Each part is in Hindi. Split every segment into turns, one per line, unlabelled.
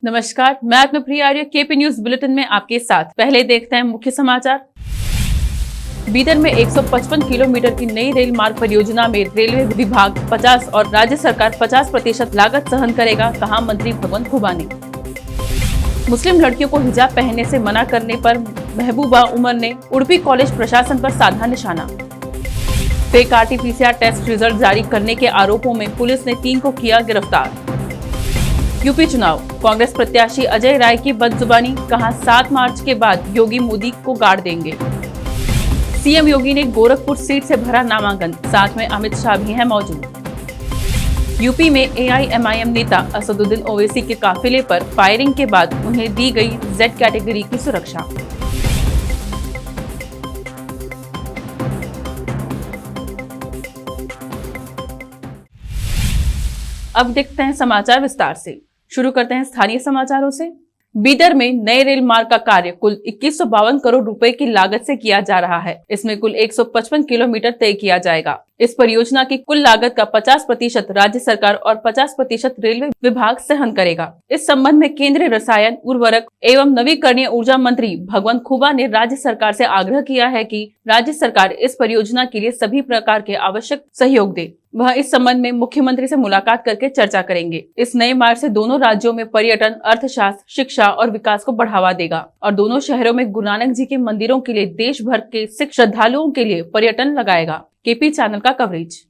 नमस्कार, मैं आत्मप्रिया आर्य केपी न्यूज बुलेटिन में आपके साथ। पहले देखते हैं मुख्य समाचार। बीदर में 155 किलोमीटर की नई रेल मार्ग परियोजना में रेलवे विभाग 50 और राज्य सरकार 50% लागत सहन करेगा, कहा मंत्री भगवंत खुबा ने। मुस्लिम लड़कियों को हिजाब पहनने से मना करने पर महबूबा उमर ने उडुपी कॉलेज प्रशासन पर साधा निशाना। फेक RT-PCR टेस्ट रिजल्ट जारी करने के आरोपों में पुलिस ने 3 को किया गिरफ्तार। यूपी चुनाव, कांग्रेस प्रत्याशी अजय राय की बदजुबानी, कहा 7 मार्च के बाद योगी मोदी को गाड़ देंगे। सीएम योगी ने गोरखपुर सीट से भरा नामांकन, साथ में अमित शाह भी हैं मौजूद। यूपी में AIMIM नेता असदुद्दीन ओवैसी के काफिले पर फायरिंग के बाद उन्हें दी गई Z कैटेगरी की सुरक्षा। अब देखते हैं समाचार विस्तार से। शुरू करते हैं स्थानीय समाचारों से। बीदर में नए रेल मार्ग का कार्य कुल 2152 करोड़ रुपए की लागत से किया जा रहा है। इसमें कुल 155 किलोमीटर तय किया जाएगा। इस परियोजना की कुल लागत का 50% राज्य सरकार और 50% रेलवे विभाग सहन करेगा। इस संबंध में केंद्रीय रसायन, उर्वरक एवं नवीकरणीय ऊर्जा मंत्री भगवंत खुबा ने राज्य सरकार से आग्रह किया है कि राज्य सरकार इस परियोजना के लिए सभी प्रकार के आवश्यक सहयोग दे। वह इस संबंध में मुख्यमंत्री से मुलाकात करके चर्चा करेंगे। इस नए मार्ग से दोनों राज्यों में पर्यटन, अर्थशास्त्र, शिक्षा और विकास को बढ़ावा देगा और दोनों शहरों में गुरु नानक जी के मंदिरों के लिए देश भर के सिख श्रद्धालुओं के लिए पर्यटन लगाएगा। केपी चैनल का कवरेज।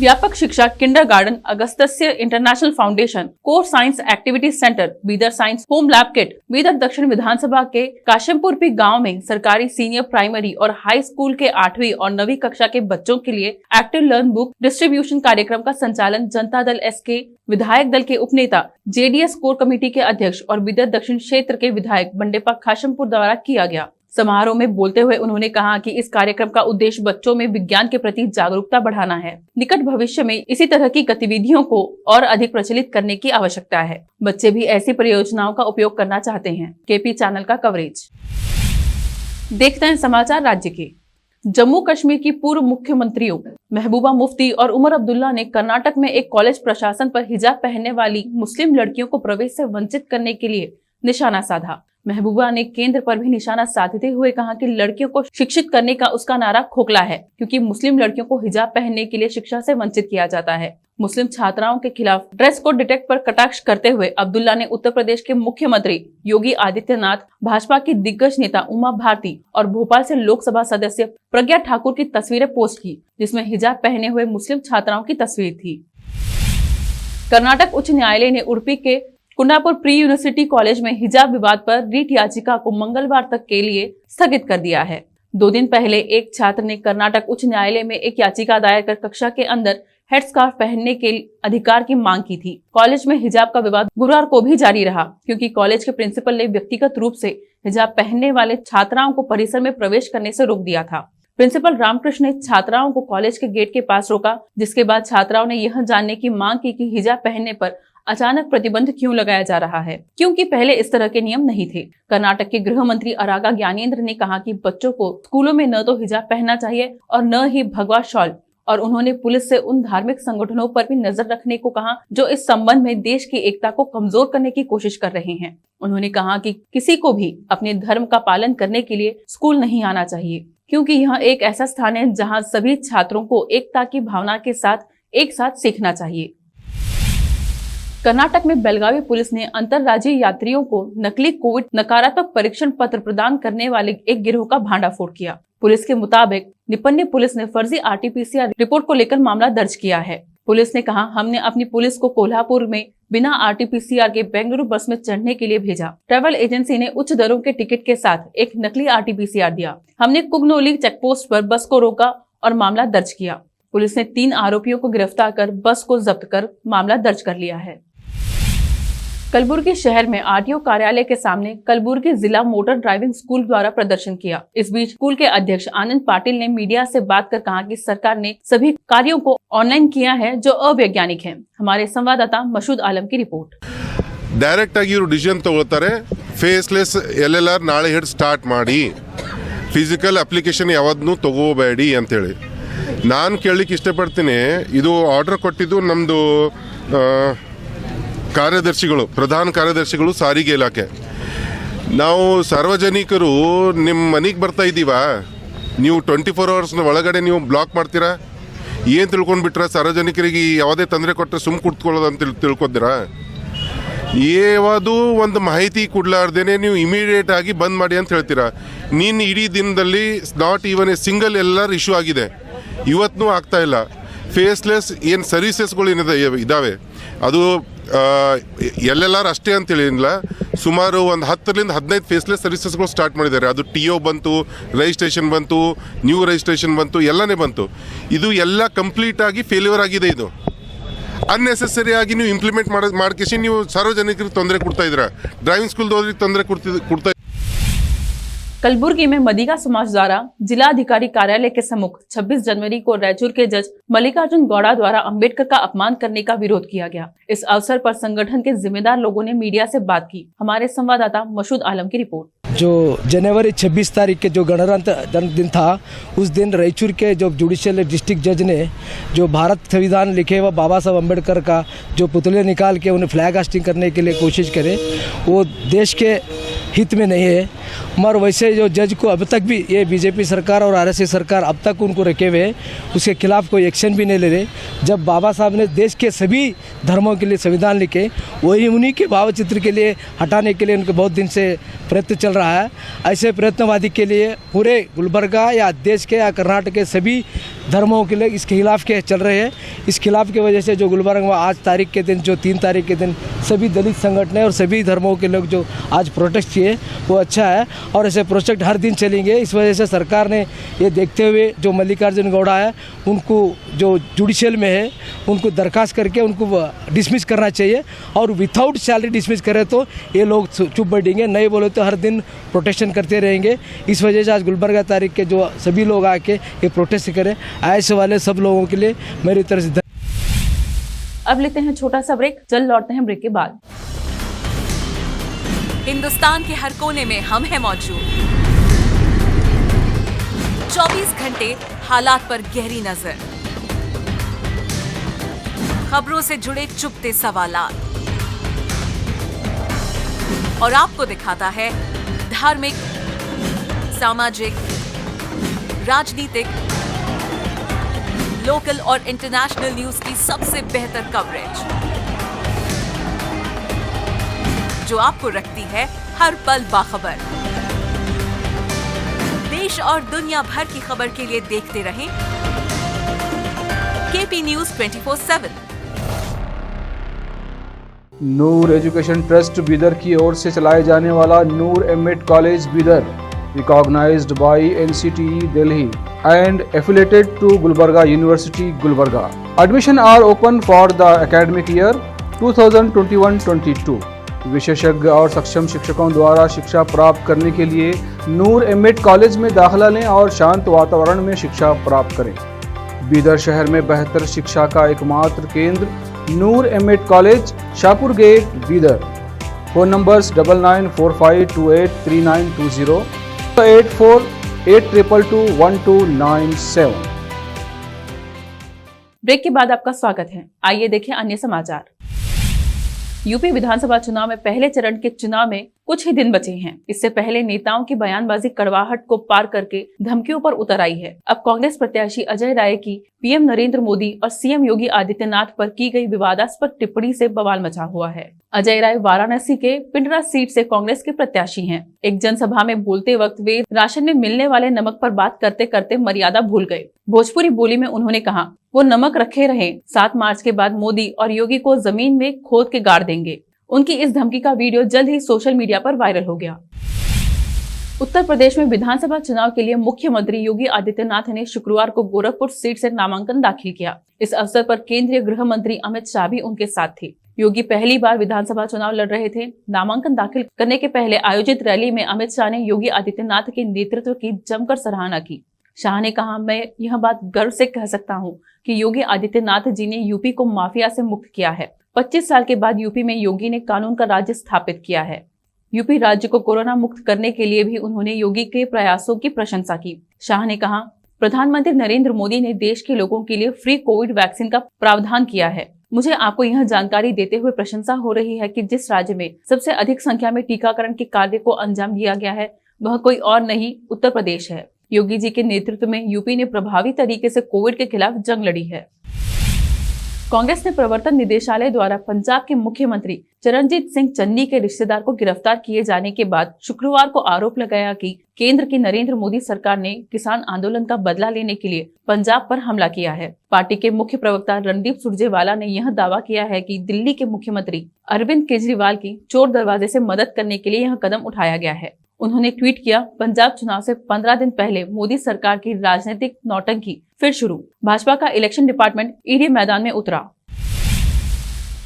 व्यापक शिक्षा kindergarten, Agastya international foundation, core science activity centre, Bidar science home lab kit, Bidar दक्षिण विधानसभा के काशिमपुरपी गांव में सरकारी सीनियर प्राइमरी और हाई स्कूल के 8वीं और 9वीं कक्षा के बच्चों के लिए एक्टिव लर्न बुक डिस्ट्रीब्यूशन कार्यक्रम का संचालन जनता दल SK विधायक दल के उपनेता, JDS कोर कमेटी के अध्यक्ष और बीदर दक्षिण क्षेत्र के विधायक बंडेपा काशिमपुर द्वारा किया गया। समारोह में बोलते हुए उन्होंने कहा कि इस कार्यक्रम का उद्देश्य बच्चों में विज्ञान के प्रति जागरूकता बढ़ाना है। निकट भविष्य में इसी तरह की गतिविधियों को और अधिक प्रचलित करने की आवश्यकता है। बच्चे भी ऐसी परियोजनाओं का उपयोग करना चाहते हैं। केपी चैनल का कवरेज। देखते हैं समाचार राज्य के। जम्मू कश्मीर की पूर्व मुख्यमंत्रियों महबूबा मुफ्ती और उमर अब्दुल्ला ने कर्नाटक में एक कॉलेज प्रशासन पर हिजाब पहनने वाली मुस्लिम लड़कियों को प्रवेश से वंचित करने के लिए निशाना साधा। महबूबा ने केंद्र पर भी निशाना साधते हुए कहा कि लड़कियों को शिक्षित करने का उसका नारा खोखला है, क्योंकि मुस्लिम लड़कियों को हिजाब पहनने के लिए शिक्षा से वंचित किया जाता है। मुस्लिम छात्राओं के खिलाफ ड्रेस कोड डिटेक्ट पर कटाक्ष करते हुए अब्दुल्ला ने उत्तर प्रदेश के मुख्यमंत्री योगी आदित्यनाथ, भाजपा की दिग्गज नेता उमा भारती और भोपाल से लोकसभा सदस्य प्रज्ञा ठाकुर की तस्वीरें पोस्ट की, जिसमें हिजाब पहने हुए मुस्लिम छात्राओं की तस्वीर थी। कर्नाटक उच्च न्यायालय ने उडुपी के कुंडापुर प्री यूनिवर्सिटी कॉलेज में हिजाब विवाद पर रीट याचिका को मंगलवार तक के लिए स्थगित कर दिया है। 2 दिन पहले एक छात्र ने कर्नाटक उच्च न्यायालय में एक याचिका दायर कर कक्षा के अंदर हेड स्कार्फ पहनने के अधिकार की मांग की थी। कॉलेज में हिजाब का विवाद गुरुवार को भी जारी रहा, क्योंकि कॉलेज के प्रिंसिपल ने व्यक्तिगत रूप से हिजाब पहनने वाले छात्राओं को परिसर में प्रवेश करने से रोक दिया था। प्रिंसिपल रामकृष्ण ने छात्राओं को कॉलेज के गेट के पास रोका, जिसके बाद छात्राओं ने यह जानने की मांग की कि हिजाब पहनने पर अचानक प्रतिबंध क्यों लगाया जा रहा है, क्योंकि पहले इस तरह के नियम नहीं थे। कर्नाटक के गृह मंत्री अरागा ज्ञानेंद्र ने कहा कि बच्चों को स्कूलों में न तो हिजाब पहनना चाहिए और न ही भगवा शॉल, और उन्होंने पुलिस से उन धार्मिक संगठनों पर भी नजर रखने को कहा जो इस संबंध में देश की एकता को कमजोर करने की कोशिश कर रहे हैं। उन्होंने कहा कि किसी को भी अपने धर्म का पालन करने के लिए स्कूल नहीं आना चाहिए, क्योंकि यह एक ऐसा स्थान है जहाँ सभी छात्रों को एकता की भावना के साथ एक साथ सीखना चाहिए। कर्नाटक में बेलगावी पुलिस ने अंतर्राज्यीय यात्रियों को नकली कोविड नकारात्मक परीक्षण पत्र प्रदान करने वाले एक गिरोह का भांडाफोड़ किया। पुलिस के मुताबिक निपन्य पुलिस ने फर्जी RT-PCR रिपोर्ट को लेकर मामला दर्ज किया है। पुलिस ने कहा, हमने अपनी पुलिस को कोल्हापुर में बिना RT-PCR के बेंगलुरु बस में चढ़ने के लिए भेजा। ट्रैवल एजेंसी ने उच्च दरों के टिकट के साथ एक नकली RT-PCR दिया। हमने कुगनोली चेकपोस्ट पर बस को रोका और मामला दर्ज किया। पुलिस ने 3 आरोपियों को गिरफ्तार कर बस को जब्त कर मामला दर्ज कर लिया है। कलबुर्गी शहर में RTO कार्यालय के सामने कलबुर्गी जिला मोटर ड्राइविंग स्कूल द्वारा प्रदर्शन किया। इस बीच स्कूल के अध्यक्ष आनंद पाटिल ने मीडिया से बात कर कहा कि सरकार ने सभी कार्यों को ऑनलाइन किया है जो अवैज्ञानिक है। हमारे संवाददाता मसूद आलम की रिपोर्ट।
डायरेक्ट आगी डिसीजन तगोतारे फेसलेस LLR नाಳೆ ಹಿಡಿದು ಸ್ಟಾರ್ಟ್ ಮಾಡಿ ಫಿಸಿಕಲ್ ಅಪ್ಲಿಕೇಶನ್ ಯಾವದನ್ನು ತಗೋಬೇಡಿ ಅಂತ ಹೇಳಿ ನಾನು ಕೇಳಲಿಕ್ಕೆ ಇಷ್ಟಪಡ್ತೀನಿ। ಇದು ಆರ್ಡರ್ ಕೊಟ್ಟಿದ್ದು ನಮ್ಮದು ಕಾರ್ಯದರ್ಶಿಗಳು, ಪ್ರಧಾನ ಕಾರ್ಯದರ್ಶಿಗಳು ಸಾರಿಗೆ ಇಲಾಖೆ, ನಾವು ಸಾರ್ವಜನಿಕರು ನಿಮ್ಮ ಮನೆಗೆ ಬರ್ತಾ ಇದ್ದೀವಾ, ನೀವು 24 ಅವರ್ಸ್ನ ಒಳಗಡೆ ನೀವು ಬ್ಲಾಕ್ ಮಾಡ್ತೀರಾ? ಏನು ತಿಳ್ಕೊಂಡ್ಬಿಟ್ರ? ಸಾರ್ವಜನಿಕರಿಗೆ ಯಾವುದೇ ತೊಂದರೆ ಕೊಟ್ಟರೆ ಸುಮ್ಮ ಕುತ್ಕೊಳ್ಳೋದು ಅಂತ ತಿಳ್ಕೊತೀರಾ? ಯಾವುದು ಒಂದು ಮಾಹಿತಿ ಕೊಡ್ಲಾರ್ದೇನೆ ನೀವು ಇಮಿಡಿಯೇಟ್ ಆಗಿ ಬಂದ್ ಮಾಡಿ ಅಂತ ಹೇಳ್ತೀರಾ. ನೀನು ಇಡೀ ದಿನದಲ್ಲಿ ನಾಟ್ ಈವನ್ ಎ ಸಿಂಗಲ್ ಎಲ್ಲರ್ ಇಶ್ಯೂ ಆಗಿದೆ, ಇವತ್ತೂ ಆಗ್ತಾ ಇಲ್ಲ. ಫೇಸ್ಲೆಸ್ ಏನು ಸರ್ವಿಸಸ್ಗಳು ಏನಿದೆ ಇದ್ದಾವೆ, ಅದು ಎಲ್ಲೆಲ್ಲಾರು ಅಷ್ಟೇ ಅಂತೇಳಿಲ್ಲ, ಸುಮಾರು ಒಂದು 10ರಿಂದ 15 ಫೇಸ್ಲೆಸ್ ಸರ್ವಿಸಸ್ಗಳು ಸ್ಟಾರ್ಟ್ ಮಾಡಿದ್ದಾರೆ. ಅದು TO ಬಂತು, ರಿಜಿಸ್ಟ್ರೇಷನ್ ಬಂತು, ನ್ಯೂ ರಿಜಿಸ್ಟ್ರೇಷನ್ ಬಂತು, ಎಲ್ಲನೇ ಬಂತು. ಇದು ಎಲ್ಲ ಕಂಪ್ಲೀಟ್ ಆಗಿ ಫೇಲ್ಯೂರ್ ಆಗಿದೆ. ಇದು ಅನ್ನೆಸೆಸರಿ ಆಗಿ ನೀವು ಇಂಪ್ಲಿಮೆಂಟ್ ಮಾಡ್ಕೇಸಿ ನೀವು ಸಾರ್ವಜನಿಕರಿಗೆ ತೊಂದರೆ ಕೊಡ್ತಾ ಇದ್ದೀರಾ, ಡ್ರೈವಿಂಗ್ ಸ್ಕೂಲ್ದವ್ರಿಗೆ ತೊಂದರೆ ಕೊಡ್ತಾ.
कलबुर्गी में मदिगा समाज द्वारा जिला अधिकारी कार्यालय के सम्मुख 26 जनवरी को रायचूर के जज मल्लिकार्जुन गौड़ा द्वारा अंबेडकर का अपमान करने का विरोध किया गया। इस अवसर पर संगठन के जिम्मेदार लोगों ने मीडिया से बात की। हमारे संवाददाता मसूद आलम की रिपोर्ट।
जो जनवरी 26 तारीख के जो गणतंत्र दिन था, उस दिन रायचूर के जो जुडिशियल डिस्ट्रिक्ट जज ने जो भारत संविधान लिखे हुआ बाबा साहब अम्बेडकर का जो पुतले निकाल के उन्हें फ्लैग हास्टिंग करने के लिए कोशिश करे, वो देश के हित में नहीं है। मगर वैसे जो जज को अब तक भी ये बीजेपी सरकार और RSS सरकार अब तक उनको रखे हुए, उसके खिलाफ कोई एक्शन भी नहीं ले रहे। जब बाबा साहब ने देश के सभी धर्मों के लिए संविधान लिखे, वही उन्हीं के भावचित्र के लिए हटाने के लिए उनके बहुत दिन से प्रयत्न चल रहा है। ऐसे प्रयत्नवादी के लिए पूरे गुलबर्गा या देश के या कर्नाटक के सभी धर्मों के लिए इस खिलाफ के चल रहे हैं। इस खिलाफ की वजह से जो गुलबर्गा में आज तारीख के दिन, जो 3 तारीख के दिन सभी दलित संगठन और सभी धर्मों के लोग जो आज प्रोटेस्ट किए, वो अच्छा है और ऐसे प्रोजेक्ट हर दिन चलेंगे। इस वजह से सरकार ने ये देखते हुए जो मल्लिकार्जुन गौड़ा है, उनको जो जुडिशियल में है, उनको दरखास्त करके उनको डिसमिस करना चाहिए और विथआउट सैलरी डिसमिस करें तो ये लोग चुप बैठेंगे, नहीं बोले तो हर दिन प्रोटेक्शन करते रहेंगे। इस वजह से आज गुलबर्गा तारीख के जो सभी लोग आके ये प्रोटेस्ट करें, ऐसे वाले सब लोगों के लिए मेरी तरफ से।
अब लेते हैं छोटा सा ब्रेक, चल लौटते हैं ब्रेक के बाद।
हिंदुस्तान के हर कोने में हम हैं मौजूद, 24 घंटे हालात पर गहरी नजर, खबरों से जुड़े चुपते सवालात और आपको दिखाता है धार्मिक, सामाजिक, राजनीतिक, लोकल और इंटरनेशनल न्यूज की सबसे बेहतर कवरेज, जो आपको रखती है हर पल बाखबर। देश और दुनिया भर की खबर के लिए देखते रहें KP News 24/7।
Noor education trust Bidar की ओर से चलाए जाने वाला Noor MEd college Bidar, recognized by NCTE Delhi and affiliated to Gulbarga University, Gulbarga. Admission are open for the academic year 2021-22. विशेषज्ञ और सक्षम शिक्षकों द्वारा शिक्षा प्राप्त करने के लिए नूर एमएड कॉलेज में दाखिला लें और शांत वातावरण में शिक्षा प्राप्त करें। बीदर शहर में बेहतर शिक्षा का एकमात्र केंद्र Noor MEd college, Shahpur gate, Bidar. Phone numbers 9945283920, 8482221297।
Break के बाद आपका स्वागत है। आइए देखें अन्य समाचार। यूपी विधानसभा चुनाव में पहले चरण के चुनाव में कुछ ही दिन बचे हैं। इससे पहले नेताओं की बयानबाजी कड़वाहट को पार करके धमकियों पर उतर आई है। अब कांग्रेस प्रत्याशी अजय राय की PM नरेंद्र मोदी और CM योगी आदित्यनाथ पर की गई विवादास्पद टिप्पणी से बवाल मचा हुआ है। अजय राय वाराणसी के पिंडरा सीट से कांग्रेस के प्रत्याशी हैं। एक जनसभा में बोलते वक्त वे राशन में मिलने वाले नमक पर बात करते करते मर्यादा भूल गए। भोजपुरी बोली में उन्होंने कहा, वो नमक रखे रहें, 7 मार्च के बाद मोदी और योगी को जमीन में खोद के गाड़ देंगे। उनकी इस धमकी का वीडियो जल्द ही सोशल मीडिया पर वायरल हो गया। उत्तर प्रदेश में विधानसभा चुनाव के लिए मुख्यमंत्री योगी आदित्यनाथ ने शुक्रवार को गोरखपुर सीट से नामांकन दाखिल किया। इस अवसर पर केंद्रीय गृह मंत्री अमित शाह भी उनके साथ थे। योगी पहली बार विधानसभा चुनाव लड़ रहे थे। नामांकन दाखिल करने के पहले आयोजित रैली में अमित शाह ने योगी आदित्यनाथ के नेतृत्व की जमकर सराहना की। शाह ने कहा, मैं यह बात गर्व से कह सकता हूँ कि योगी आदित्यनाथ जी ने यूपी को माफिया से मुक्त किया है। 25 साल के बाद यूपी में योगी ने कानून का राज्य स्थापित किया है। यूपी राज्य को कोरोना मुक्त करने के लिए भी उन्होंने योगी के प्रयासों की प्रशंसा की। शाह ने कहा, प्रधानमंत्री नरेंद्र मोदी ने देश के लोगों के लिए फ्री कोविड वैक्सीन का प्रावधान किया है। मुझे आपको यह जानकारी देते हुए प्रशंसा हो रही है कि जिस राज्य में सबसे अधिक संख्या में टीकाकरण के कार्य को अंजाम दिया गया है वह कोई और नहीं उत्तर प्रदेश है। योगी जी के नेतृत्व में यूपी ने प्रभावी तरीके से कोविड के खिलाफ जंग लड़ी है। कांग्रेस ने प्रवर्तन निदेशालय द्वारा पंजाब के मुख्यमंत्री चरणजीत सिंह चन्नी के रिश्तेदार को गिरफ्तार किए जाने के बाद शुक्रवार को आरोप लगाया कि केंद्र की नरेंद्र मोदी सरकार ने किसान आंदोलन का बदला लेने के लिए पंजाब पर हमला किया है। पार्टी के मुख्य प्रवक्ता रणदीप सुरजेवाला ने यह दावा किया है कि दिल्ली के मुख्यमंत्री अरविंद केजरीवाल की चोर दरवाजे से मदद करने के लिए यह कदम उठाया गया है। उन्होंने ट्वीट किया, पंजाब चुनाव से 15 दिन पहले मोदी सरकार की राजनीतिक नौटंकी फिर शुरू, भाजपा का इलेक्शन डिपार्टमेंट ईडी मैदान में उतरा।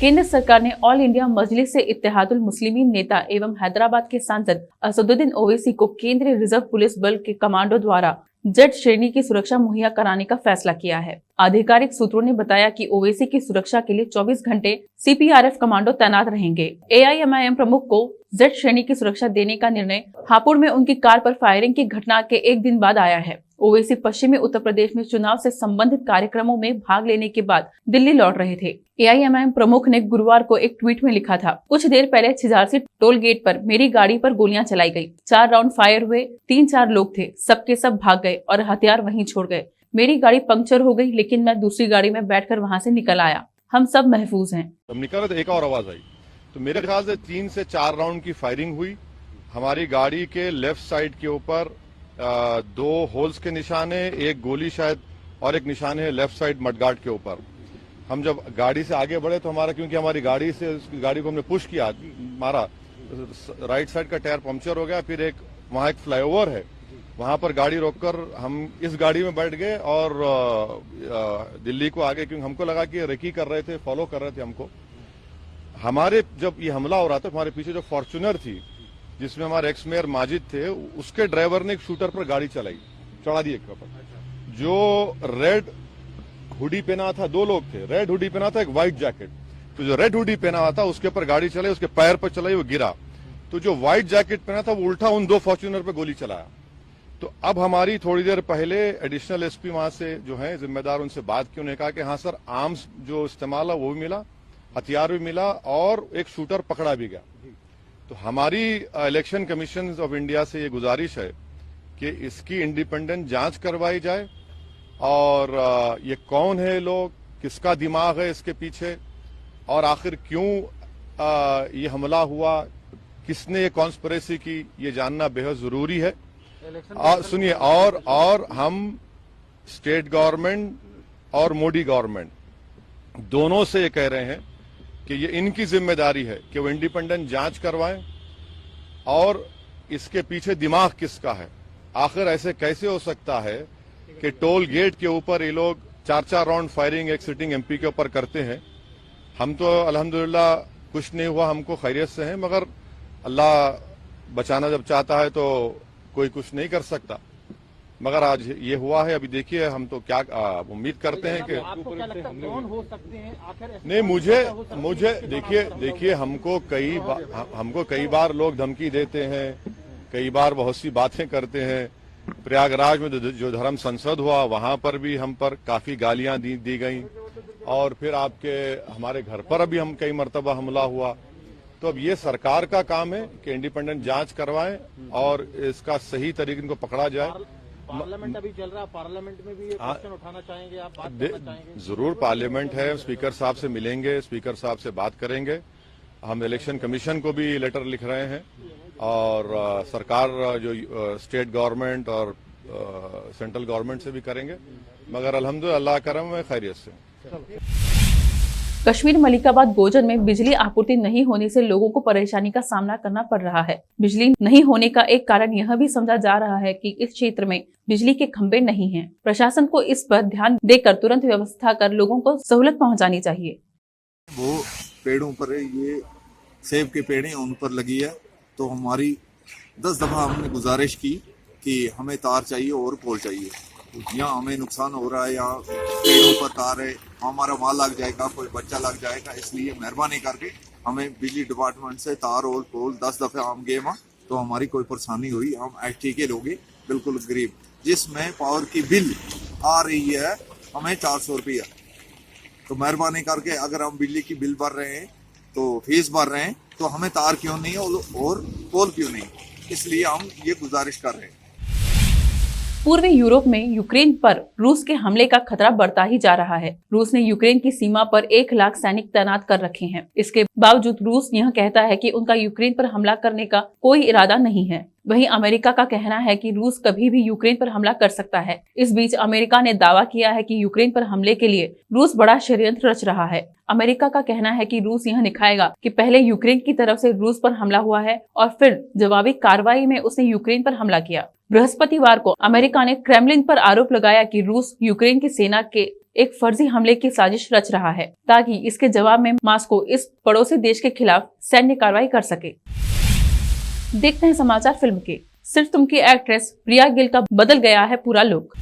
केंद्र सरकार ने ऑल इंडिया मजलिस से इत्तेहादुल मुस्लिमीन नेता एवं हैदराबाद के सांसद असदुद्दीन ओवैसी को केंद्रीय रिजर्व पुलिस बल के कमांडो द्वारा जेड श्रेणी की सुरक्षा मुहैया कराने का फैसला किया है। आधिकारिक सूत्रों ने बताया कि ओवैसी की सुरक्षा के लिए 24 घंटे सीपीआरएफ कमांडो तैनात रहेंगे। एआईएमआईएम प्रमुख को जेड श्रेणी की सुरक्षा देने का निर्णय हापुड़ में उनकी कार पर फायरिंग की घटना के एक दिन बाद आया है। ओवैसी पश्चिमी उत्तर प्रदेश में चुनाव से संबंधित कार्यक्रमों में भाग लेने के बाद दिल्ली लौट रहे थे। एआईएमआईएम प्रमुख ने गुरुवार को एक ट्वीट में लिखा था, कुछ देर पहले छिजारसी टोल गेट पर मेरी गाड़ी पर गोलियां चलाई गई, 4 राउंड फायर हुए, 3-4 लोग थे, सबके सब भाग गए और हथियार वहीं छोड़ गए। मेरी गाड़ी पंक्चर हो गई, लेकिन मैं दूसरी गाड़ी में बैठकर वहां से निकल आया। हम सब महफूज हैं।
हम निकल तो एक और आवाज आई, तो मेरे ख्याल से 3 से 4 राउंड की फायरिंग हुई। हमारी गाड़ी के लेफ्ट साइड के ऊपर 2 होल्स के निशान है, एक गोली शायद और एक निशान है लेफ्ट साइड मडगार्ड के ऊपर। हम जब गाड़ी से आगे बढ़े तो हमारा, क्योंकि हमारी गाड़ी से गाड़ी को हमने पुश किया, मारा, राइट साइड का टायर पंक्चर हो गया। फिर वहां एक फ्लाईओवर है, वहां पर गाड़ी रोककर हम इस गाड़ी में बैठ गए और दिल्ली को आगे, क्योंकि हमको लगा कि रेकी कर रहे थे, फॉलो कर रहे थे हमको। हमारे जब ये हमला हो रहा था, हमारे पीछे जो फॉर्च्यूनर थी जिसमें हमारे एक्स मेयर माजिद थे, उसके ड्राइवर ने एक शूटर पर गाड़ी चढ़ा दी एक पर। जो रेड हुडी पहना था, 2 लोग थे, रेड हुडी पहना था, एक व्हाइट जैकेट। तो जो रेड हुडी पहना हुआ था उसके ऊपर गाड़ी चलाई, उसके पैर पर चलाई, वो गिरा। तो जो व्हाइट जैकेट पहना था वो उल्टा उन 2 फॉर्च्यूनर पर गोली चलाया। तो अब हमारी थोड़ी देर पहले एडिशनल एसपी वहां से जो है जिम्मेदार, उनसे बात की। उन्होंने कहा कि हाँ सर, आर्म्स जो इस्तेमाल है वो भी मिला, हथियार भी मिला और एक शूटर पकड़ा भी गया। तो हमारी इलेक्शन कमीशन ऑफ इंडिया से ये गुजारिश है कि इसकी इंडिपेंडेंट जांच करवाई जाए और ये कौन है लोग, किसका दिमाग है इसके पीछे और आखिर क्यों ये हमला हुआ, किसने ये कॉन्स्पिरेसी की, ये जानना बेहद जरूरी है। और सुनिए, और हम स्टेट गवर्नमेंट और मोदी गवर्नमेंट दोनों से ये कह रहे हैं कि ये इनकी जिम्मेदारी है कि वो इंडिपेंडेंट जांच करवाएं और इसके पीछे दिमाग किसका है। आखिर ऐसे कैसे हो सकता है कि टोल गेट के ऊपर ये लोग 4-4 राउंड फायरिंग एक सिटिंग एमपी के ऊपर करते हैं। हम तो अल्हम्दुलिल्लाह कुछ नहीं हुआ, हमको खैरियत से हैं, मगर अल्लाह बचाना जब चाहता है तो कोई कुछ नहीं कर सकता। मगर आज ये हुआ है, अभी देखिए हम तो क्या उम्मीद करते हैं कि
आपको क्या लगता है कौन हो सकते हैं आखिर?
नहीं, मुझे देखिए हमको कई बार लोग धमकी देते हैं, कई बार बहुत सी बातें करते हैं। प्रयागराज में जो धर्म संसद हुआ वहां पर भी हम पर काफी गालियां दी गई और फिर हमारे घर पर अभी हम कई मर्तबा हमला हुआ। तो अब ये सरकार का काम है कि इंडिपेंडेंट जांच करवाएं और इसका सही तरीके इनको पकड़ा जाए।
पार्लियामेंट अभी चल रहा है, पार्लियामेंट में भी ये क्वेश्चन उठाना चाहेंगे आप, बात करना चाहेंगे?
जरूर, पार्लियामेंट है, स्पीकर साहब से मिलेंगे, स्पीकर साहब से बात करेंगे। हम इलेक्शन कमीशन को भी लेटर लिख रहे हैं और सरकार जो स्टेट गवर्नमेंट और सेंट्रल गवर्नमेंट से भी करेंगे, मगर अल्हम्दुलिल्लाह अल्लाह करम है, खैरियत से।
कश्मीर मलिकाबाद गोजन में बिजली आपूर्ति नहीं होने से लोगों को परेशानी का सामना करना पड़ रहा है। बिजली नहीं होने का एक कारण यह भी समझा जा रहा है कि इस क्षेत्र में बिजली के खंभे नहीं हैं। प्रशासन को इस पर ध्यान देकर तुरंत व्यवस्था कर लोगों को सहूलत पहुंचानी चाहिए।
वो पेड़ों पर ये सेब के पेड़ हैं, उन पर लगी है, तो हमारी 10 दफा हमने गुजारिश की कि हमें तार चाहिए और पोल चाहिए। यहाँ हमें नुकसान हो रहा है, यहाँ पेड़ों पर तार है, हमारा माल लग जाएगा, कोई बच्चा लग जाएगा, इसलिए मेहरबानी करके हमें बिजली डिपार्टमेंट से तार और पोल 10 दफे हम गए वहाँ, तो हमारी कोई परेशानी हुई। हम एसटी के लोग बिल्कुल गरीब, जिसमें पावर की बिल आ रही है हमें 400 रुपया, तो मेहरबानी करके अगर हम बिजली की बिल भर रहे हैं तो फीस भर रहे हैं तो हमें तार क्यों नहीं और पोल क्यों नहीं, इसलिए हम ये गुजारिश कर रहे हैं।
पूर्वी यूरोप में यूक्रेन पर रूस के हमले का खतरा बढ़ता ही जा रहा है। रूस ने यूक्रेन की सीमा पर 1 लाख सैनिक तैनात कर रखे हैं। इसके बावजूद रूस यह कहता है कि उनका यूक्रेन पर हमला करने का कोई इरादा नहीं है। वहीं अमेरिका का कहना है कि रूस कभी भी यूक्रेन पर हमला कर सकता है। इस बीच अमेरिका ने दावा किया है कि यूक्रेन पर हमले के लिए रूस बड़ा षड्यंत्र रच रहा है। अमेरिका का कहना है कि रूस यह दिखाएगा कि पहले यूक्रेन की तरफ से रूस पर हमला हुआ है और फिर जवाबी कार्रवाई में उसने यूक्रेन पर हमला किया। बृहस्पतिवार को अमेरिका ने क्रेमलिन पर आरोप लगाया कि रूस यूक्रेन की सेना के एक फर्जी हमले की साजिश रच रहा है ताकि इसके जवाब में मॉस्को इस पड़ोसी देश के खिलाफ सैन्य कार्रवाई कर सके। देखते हैं समाचार फिल्म के। सिर्फ तुम की एक्ट्रेस प्रिया गिल का बदल गया है पूरा लुक।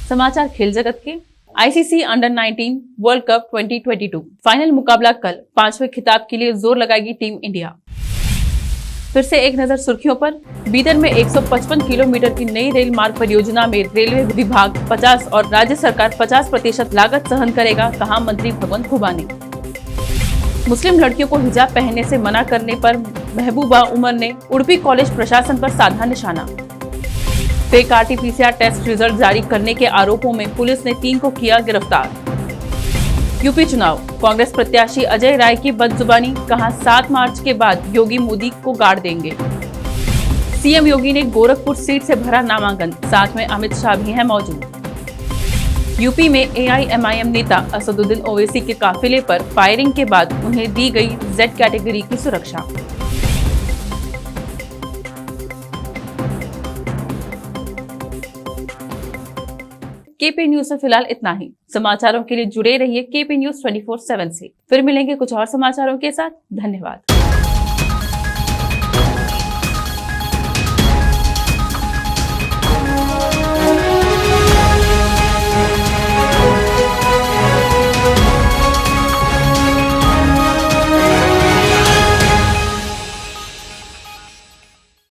समाचार खेल जगत के। ICC under 19 world cup 2022 final मुकाबला कल। 5वें खिताब के लिए जोर लगाएगी टीम इंडिया। फिर से एक नजर सुर्खियों पर। बीदर में 155 किलोमीटर की नई रेल मार्ग परियोजना में रेलवे विभाग 50 और राज्य सरकार 50% लागत सहन करेगा, कहा मंत्री भगवंत खुबा ने। मुस्लिम लड़कियों को हिजाब पहनने से मना करने पर महबूबा उमर ने उडुपी कॉलेज प्रशासन पर साधा निशाना। फेक RT-PCR टेस्ट रिजल्ट जारी करने के आरोपों में पुलिस ने 3 को किया गिरफ्तार। यूपी चुनाव। कांग्रेस प्रत्याशी अजय राय की बदजुबानी, कहा 7 मार्च के बाद योगी मोदी को गाड़ देंगे। सीएम योगी ने गोरखपुर सीट से भरा नामांकन, साथ में अमित शाह भी हैं मौजूद। यूपी में AIMIM नेता असदुद्दीन ओवैसी के काफिले पर फायरिंग के बाद उन्हें दी गई Z कैटेगरी की सुरक्षा। KP न्यूज में फिलहाल इतना ही। समाचारों के लिए जुड़े रहिए KP न्यूज 24/7 से। फिर मिलेंगे कुछ और समाचारों के साथ। धन्यवाद।